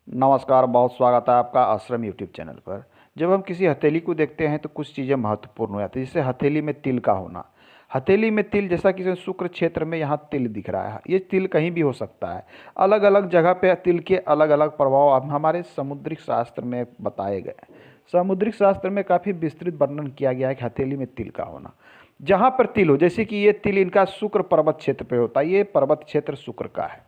नमस्कार, बहुत स्वागत है आपका आश्रम यूट्यूब चैनल पर। जब हम किसी हथेली को देखते हैं तो कुछ चीज़ें महत्वपूर्ण हो जाती हैं, जैसे हथेली में तिल का होना। हथेली में तिल, जैसा कि शुक्र क्षेत्र में यहाँ तिल दिख रहा है, ये तिल कहीं भी हो सकता है। अलग अलग जगह पे तिल के अलग अलग प्रभाव अब हमारे समुद्रिक शास्त्र में बताए गए हैं। समुद्रिक शास्त्र में काफ़ी विस्तृत वर्णन किया गया है कि हथेली में तिल का होना। जहाँ पर तिल हो, जैसे कि ये तिल इनका शुक्र पर्वत क्षेत्र पे होता है, ये पर्वत क्षेत्र शुक्र का है।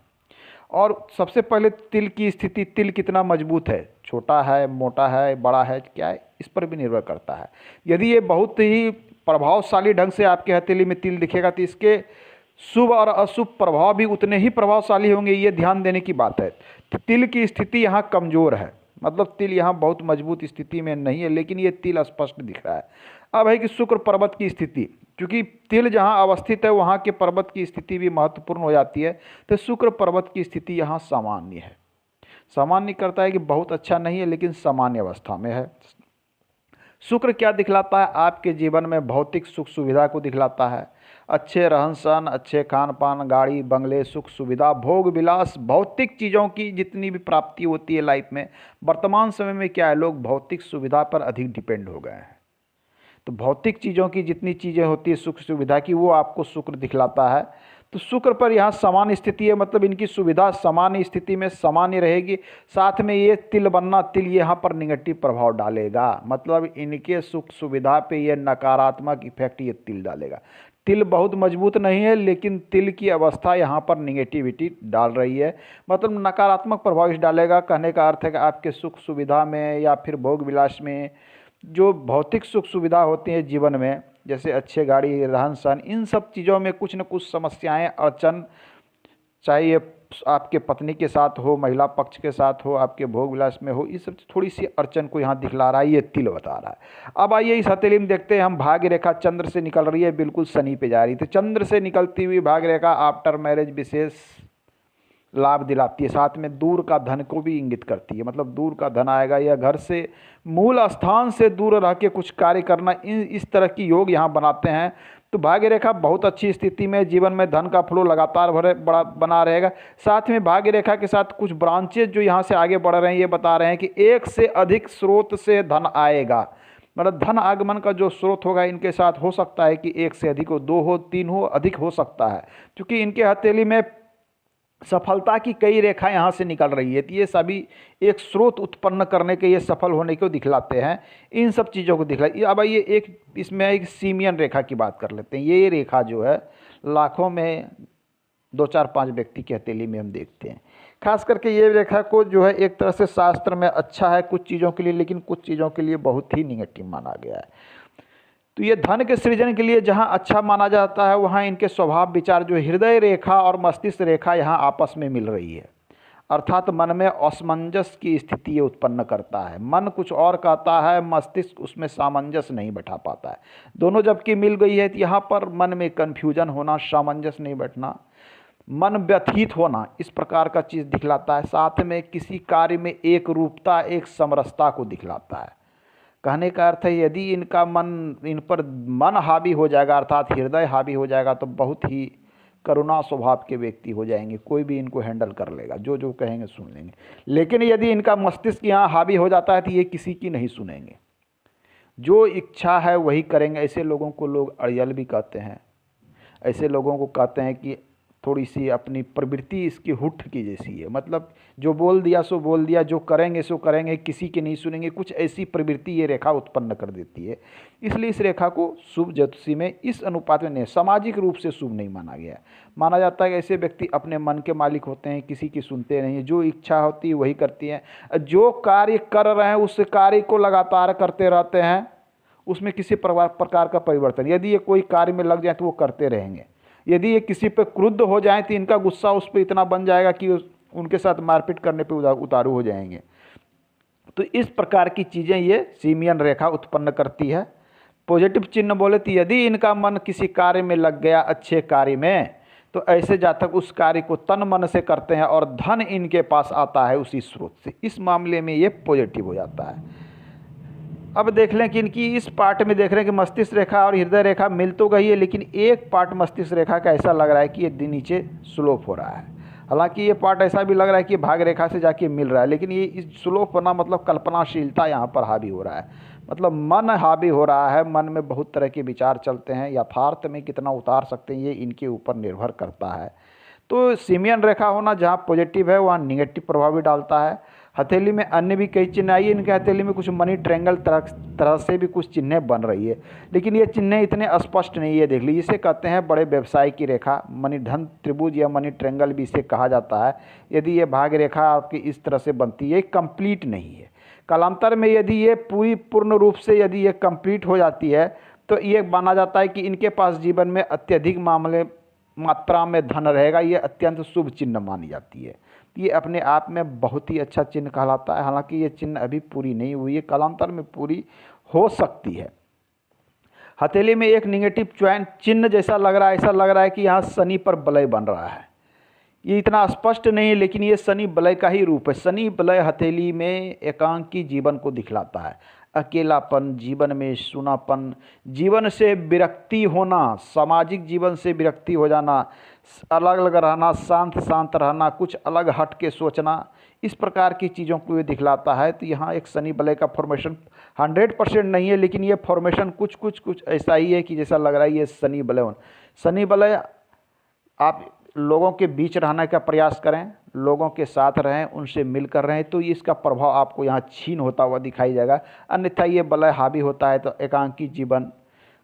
और सबसे पहले तिल की स्थिति, तिल कितना मजबूत है, छोटा है, मोटा है, बड़ा है, क्या है, इस पर भी निर्भर करता है। यदि ये बहुत ही प्रभावशाली ढंग से आपके हथेली में तिल दिखेगा तो इसके शुभ और अशुभ प्रभाव भी उतने ही प्रभावशाली होंगे, ये ध्यान देने की बात है। तिल की स्थिति यहाँ कमज़ोर है, मतलब तिल यहाँ बहुत मजबूत स्थिति में नहीं है, लेकिन ये तिल स्पष्ट दिख रहा है। अब है कि शुक्र पर्वत की स्थिति, क्योंकि तिल जहाँ अवस्थित है वहाँ के पर्वत की स्थिति भी महत्वपूर्ण हो जाती है। तो शुक्र पर्वत की स्थिति यहाँ सामान्य है। सामान्य करता है कि बहुत अच्छा नहीं है, लेकिन सामान्य अवस्था में है। शुक्र क्या दिखलाता है? आपके जीवन में भौतिक सुख सुविधा को दिखलाता है। अच्छे रहन सहन, अच्छे खान पान, गाड़ी बंगले, सुख सुविधा, भोग विलास, भौतिक चीज़ों की जितनी भी प्राप्ति होती है लाइफ में, वर्तमान समय में क्या है, लोग भौतिक सुविधा पर अधिक डिपेंड हो गए हैं। तो भौतिक चीज़ों की जितनी चीज़ें होती है सुख सुविधा की, वो आपको शुक्र दिखलाता है। तो शुक्र पर यहाँ सामान्य स्थिति है, मतलब इनकी सुविधा सामान्य स्थिति में सामान्य रहेगी। साथ में ये तिल बनना, तिल यहाँ पर निगेटिव प्रभाव डालेगा, मतलब इनके सुख सुविधा पे ये नकारात्मक इफेक्ट ये तिल डालेगा। तिल बहुत मजबूत नहीं है, लेकिन तिल की अवस्था यहाँ पर निगेटिविटी डाल रही है, मतलब नकारात्मक प्रभाव इस डालेगा। कहने का अर्थ है कि आपके सुख सुविधा में या फिर भोग विलास में जो भौतिक सुख सुविधा होती है जीवन में, जैसे अच्छे गाड़ी, रहन सहन, इन सब चीज़ों में कुछ न कुछ समस्याएं, अड़चन, चाहे ये आपके पत्नी के साथ हो, महिला पक्ष के साथ हो, आपके भोग विलास में हो, इस सब थोड़ी सी अड़चन को यहाँ दिखला रहा है, ये तिल बता रहा है। अब आइए इस हथेली में देखते हैं हम, भाग्य रेखा चंद्र से निकल रही है, बिल्कुल शनि पे जा रही है। तो चंद्र से निकलती हुई भाग्य रेखा आफ्टर मैरिज विशेष लाभ दिलाती है, साथ में दूर का धन को भी इंगित करती है, मतलब दूर का धन आएगा या घर से, मूल स्थान से दूर रह के कुछ कार्य करना, इस तरह की योग यहाँ बनाते हैं। तो भाग्य रेखा बहुत अच्छी स्थिति में, जीवन में धन का फ्लो लगातार बड़ा बना रहेगा। साथ में भाग्य रेखा के साथ कुछ ब्रांचेज जो यहाँ से आगे बढ़ रहे हैं, ये बता रहे हैं कि एक से अधिक स्रोत से धन आएगा, मतलब धन आगमन का जो स्रोत होगा इनके साथ हो सकता है कि एक से अधिक हो, दो हो, तीन हो, अधिक हो सकता है, क्योंकि इनके हथेली में सफलता की कई रेखा यहाँ से निकल रही है। तो ये सभी एक स्रोत उत्पन्न करने के, ये सफल होने को दिखलाते हैं, इन सब चीज़ों को दिखला। अब ये एक इसमें एक सीमियन रेखा की बात कर लेते हैं। ये रेखा जो है लाखों में 2 4 5 व्यक्ति की हथेली में हम देखते हैं। खास करके ये रेखा को जो है एक तरह से शास्त्र में अच्छा है कुछ चीज़ों के लिए, लेकिन कुछ चीज़ों के लिए बहुत ही निगेटिव माना गया है। तो ये धन के सृजन के लिए जहाँ अच्छा माना जाता है, वहाँ इनके स्वभाव विचार जो हृदय रेखा और मस्तिष्क रेखा यहाँ आपस में मिल रही है, अर्थात मन में असमंजस की स्थिति ये उत्पन्न करता है। मन कुछ और कहता है, मस्तिष्क उसमें सामंजस्य नहीं बैठा पाता है। दोनों जबकि मिल गई है तो यहाँ पर मन में कन्फ्यूजन होना, सामंजस्य नहीं बैठना, मन व्यथित होना, इस प्रकार का चीज़ दिखलाता है। साथ में किसी कार्य में एक रूपता, एक समरसता को दिखलाता है। कहने का अर्थ है यदि इनका इन पर मन हावी हो जाएगा, अर्थात हृदय हावी हो जाएगा, तो बहुत ही करुणा स्वभाव के व्यक्ति हो जाएंगे, कोई भी इनको हैंडल कर लेगा, जो जो कहेंगे सुन लेंगे। लेकिन यदि इनका मस्तिष्क यहाँ हावी हो जाता है तो ये किसी की नहीं सुनेंगे, जो इच्छा है वही करेंगे। ऐसे लोगों को लोग अड़ियल भी कहते हैं। ऐसे लोगों को कहते हैं कि थोड़ी सी अपनी प्रवृत्ति इसकी हुठ की जैसी है, मतलब जो बोल दिया सो बोल दिया, जो करेंगे सो करेंगे, किसी की नहीं सुनेंगे, कुछ ऐसी प्रवृत्ति ये रेखा उत्पन्न कर देती है। इसलिए इस रेखा को शुभ ज्योतिषी में इस अनुपात में नहीं, सामाजिक रूप से शुभ नहीं माना गया। माना जाता है कि ऐसे व्यक्ति अपने मन के मालिक होते हैं, किसी की सुनते नहीं, जो इच्छा होती है वही करती हैं, जो कार्य कर रहे हैं उस कार्य को लगातार करते रहते हैं, उसमें किसी प्रकार का परिवर्तन, यदि ये कोई कार्य में लग जाए तो वो करते रहेंगे। यदि ये किसी पे क्रुद्ध हो जाए तो इनका गुस्सा उस पर इतना बन जाएगा कि उनके साथ मारपीट करने पे उतारू हो जाएंगे। तो इस प्रकार की चीज़ें ये सीमियन रेखा उत्पन्न करती है। पॉजिटिव चिन्ह बोले तो यदि इनका मन किसी कार्य में लग गया, अच्छे कार्य में, तो ऐसे जातक उस कार्य को तन मन से करते हैं और धन इनके पास आता है उसी स्रोत से। इस मामले में ये पॉजिटिव हो जाता है। अब देख लें कि इनकी इस पार्ट में देख रहे हैं कि मस्तिष्क रेखा और हृदय रेखा मिल तो गई है, लेकिन एक पार्ट मस्तिष्क रेखा का ऐसा लग रहा है कि ये नीचे स्लोप हो रहा है। हालांकि ये पार्ट ऐसा भी लग रहा है कि भाग रेखा से जाके मिल रहा है, लेकिन ये इस सुलोकपना मतलब कल्पनाशीलता यहाँ पर हावी हो रहा है, मतलब मन हावी हो रहा है। मन में बहुत तरह के विचार चलते हैं, यथार्थ में कितना उतार सकते हैं ये इनके ऊपर निर्भर करता है। तो सिमियन रेखा होना जहाँ पॉजिटिव है वहाँ निगेटिव प्रभाव भी डालता है। हथेली में अन्य भी कई चिन्ह आइए, इनके हथेली में कुछ मनी ट्रायंगल तरह से भी कुछ चिन्हें बन रही है, लेकिन ये चिन्हें इतने स्पष्ट नहीं है। देख लीजिए, इसे कहते हैं बड़े व्यवसाय की रेखा, मनी धन त्रिभुज या मनी ट्रायंगल भी इसे कहा जाता है। यदि ये भाग रेखा आपकी इस तरह से बनती है, कंप्लीट नहीं है। कालांतर में यदि ये पूर्ण रूप से यदि ये कंप्लीट हो जाती है तो ये माना जाता है कि इनके पास जीवन में अत्यधिक मात्रा में धन रहेगा। ये अत्यंत शुभ चिन्ह मानी जाती है। ये अपने आप में बहुत ही अच्छा चिन्ह कहलाता है। हालांकि ये चिन्ह अभी पूरी नहीं हुई है, कालांतर में पूरी हो सकती है। हथेली में एक निगेटिव चिन्ह जैसा लग रहा है, ऐसा लग रहा है कि यहाँ शनि पर वलय बन रहा है। ये इतना स्पष्ट नहीं है, लेकिन ये शनि वलय का ही रूप है। शनि वलय हथेली में एकांकी जीवन को दिखलाता है, अकेलापन, जीवन में सूनापन, जीवन से विरक्ति होना, सामाजिक जीवन से विरक्ति हो जाना, अलग अलग रहना, शांत शांत रहना, कुछ अलग हट के सोचना, इस प्रकार की चीज़ों को ये दिखलाता है। तो यहाँ एक शनि वलय का फॉर्मेशन 100% नहीं है, लेकिन ये फॉर्मेशन कुछ ऐसा ही है कि जैसा लग रहा है ये शनि वलय। आप लोगों के बीच रहने का प्रयास करें, लोगों के साथ रहें, उनसे मिलकर रहें, तो इसका प्रभाव आपको यहाँ क्षीण होता हुआ दिखाई जाएगा। अन्यथा ये वलय हावी होता है तो एकांकी जीवन,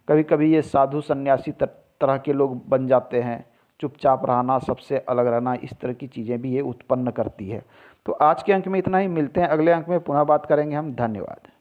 कभी कभी ये साधु सन्यासी तरह के लोग बन जाते हैं, चुपचाप रहना, सबसे अलग रहना, इस तरह की चीज़ें भी ये उत्पन्न करती है। तो आज के अंक में इतना ही, मिलते हैं अगले अंक में, पुनः बात करेंगे हम। धन्यवाद।